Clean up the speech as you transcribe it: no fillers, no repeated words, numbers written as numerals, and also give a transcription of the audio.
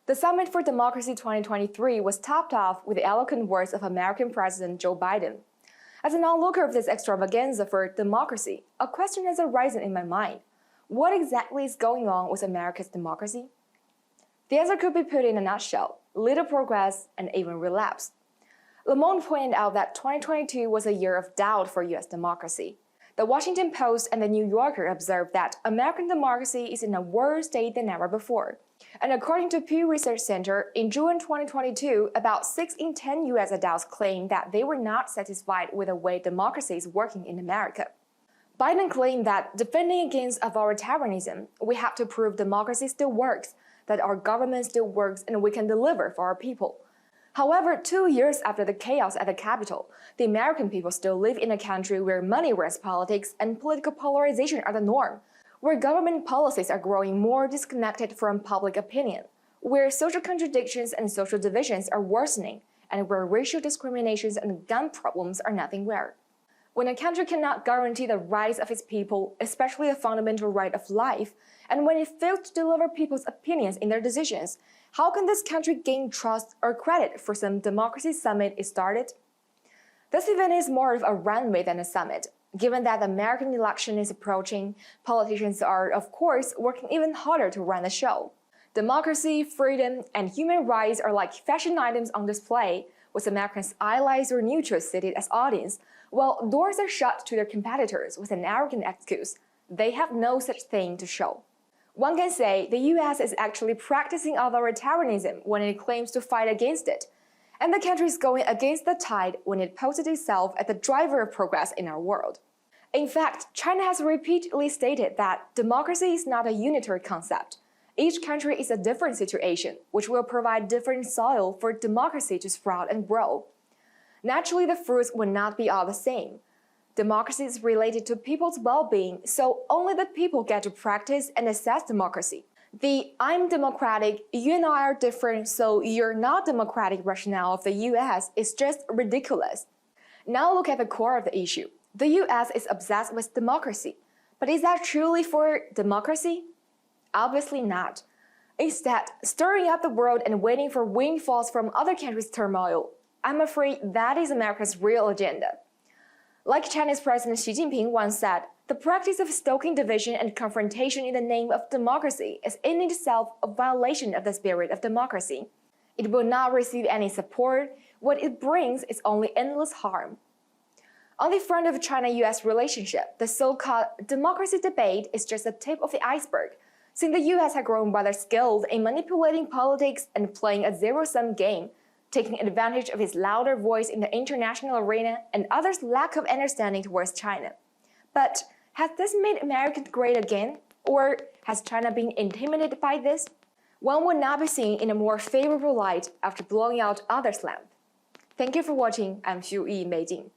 The Summit for Democracy 2023 was topped off with the eloquent words of American President Joe Biden. As an onlooker of this extravaganza for democracy, a question has arisen in my mind. What exactly is going on with America's democracy? The answer could be put in a nutshell: little progress and even relapse. Le Monde pointed out that 2022 was a year of doubt for U.S. democracy. The Washington Post and the New Yorker observed that American democracy is in a worse state than ever before. And according to Pew Research Center, in June 2022, about 6 in 10 U.S. adults claimed that they were not satisfied with the way democracy is working in America. Biden claimed that defending against authoritarianism, we have to prove democracy still works, that our government still works, and we can deliver for our people. However, 2 years after the chaos at the Capitol, the American people still live in a country where money runs politics and political polarization are the norm, where government policies are growing more disconnected from public opinion, where social contradictions and social divisions are worsening, and where racial discriminations and gun problems are nothing rare. When a country cannot guarantee the rights of its people, especially the fundamental right of life, and when it fails to deliver people's opinions in their decisions, how can this country gain trust or credit for some democracy summit it started? This event is more of a runway than a summit. Given that the American election is approaching, politicians are, of course, working even harder to run the show. Democracy, freedom, and human rights are like fashion items on display, with Americans idolized or neutral seated as audience, while doors are shut to their competitors with an arrogant excuse: they have no such thing to show. One can say the US is actually practicing authoritarianism when it claims to fight against it, and the country is going against the tide when it poses itself as the driver of progress in our world. In fact, China has repeatedly stated that democracy is not a unitary concept. Each country is a different situation, which will provide different soil for democracy to sprout and grow. Naturally, the fruits will not be all the same. Democracy is related to people's well-being, so only the people get to practice and assess democracy. The "I'm democratic, you and I are different, so you're not democratic" rationale of the US is just ridiculous. Now look at the core of the issue. The US is obsessed with democracy. But is that truly for democracy? Obviously not. Instead, stirring up the world and waiting for windfalls from other countries' turmoil, I'm afraid that is America's real agenda. Like Chinese President Xi Jinping once said, the practice of stoking division and confrontation in the name of democracy is in itself a violation of the spirit of democracy. It will not receive any support. What it brings is only endless harm. On the front of China-US relationship, the so-called democracy debate is just the tip of the iceberg, since the US has grown rather skilled in manipulating politics and playing a zero-sum game, taking advantage of its louder voice in the international arena and others' lack of understanding towards China. But has this made America great again? Or has China been intimidated by this? One would not be seen in a more favorable light after blowing out others' lamp. Thank you for watching. I'm Xu Yi, Beijing.